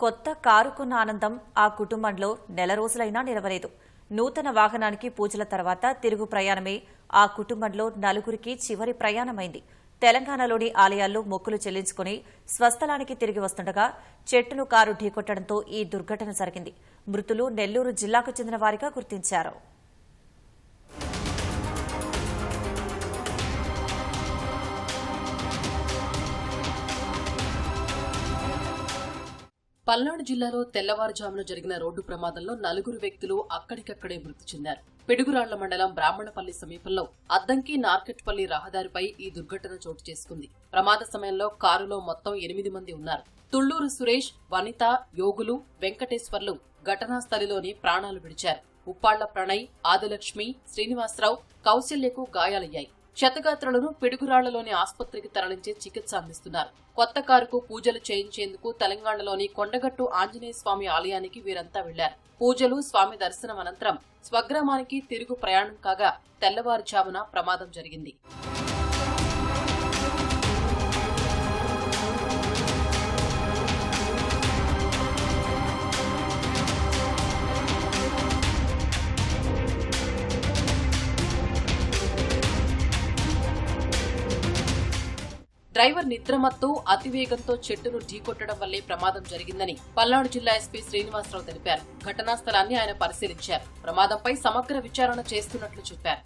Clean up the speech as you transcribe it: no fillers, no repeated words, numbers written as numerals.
కొత్త కారు కొన్న ఆనందం ఆ కుటుంబంలో నెల రోజులైనా నిలవలేదు. నూతన వాహనానికి పూజల తర్వాత తిరుగు ప్రయాణమే ఆ కుటుంబంలో నలుగురికి చివరి ప్రయాణమైంది. తెలంగాణలోని ఆలయాల్లో మొక్కులు చెల్లించుకుని స్వస్థలానికి తిరిగి వస్తుండగా చెట్టును కారు ఢీకొట్టడంతో ఈ దుర్ఘటన జరిగింది. మృతులు నెల్లూరు జిల్లాకు చెందిన వారిగా గుర్తించారు. పల్నాడు జిల్లాలో తెల్లవారుజామున జరిగిన రోడ్డు ప్రమాదంలో నలుగురు వ్యక్తులు అక్కడికక్కడే మృతి చెందారు. పిడుగురాళ్ల మండలం బ్రాహ్మణపల్లి సమీపంలో అద్దంకి నార్కెట్పల్లి రహదారిపై ఈ దుర్ఘటన చోటు చేసుకుంది. ప్రమాద సమయంలో కారులో మొత్తం 8 మంది ఉన్నారు. తుళ్లూరు సురేష్, వనిత, యోగులు, వెంకటేశ్వర్లు ఘటనా స్థలిలోనే ప్రాణాలు విడిచారు. ఉప్పాళ్ల ప్రణయ్, ఆదిలక్ష్మి, శ్రీనివాసరావు, కౌశల్యకు గాయాలయ్యాయి. క్షతగాత్రులను పిడుగురాళ్లలోని ఆసుపత్రికి తరలించి చికిత్స అందిస్తున్నారు. కొత్త కారుకు పూజలు చేయించేందుకు తెలంగాణలోని కొండగట్టు ఆంజనేయ స్వామి ఆలయానికి వీరంతా వెళ్లారు. పూజలు, స్వామి దర్శనం అనంతరం స్వగ్రామానికి తిరుగు ప్రయాణం కాగా తెల్లవారుజామున ప్రమాదం జరిగింది. డ్రైవర్ నిద్రమత్తు అతివేగంతో చెట్టును ఢీకొట్టడం వల్లే ప్రమాదం జరిగిందని పల్నాడు జిల్లా ఎస్పీ శ్రీనివాసరావు తెలిపారు. ఘటనా స్థలాన్ని ఆయన పరిశీలించారు. ప్రమాదంపై సమగ్ర విచారణ చేస్తున్నట్లు చెప్పారు.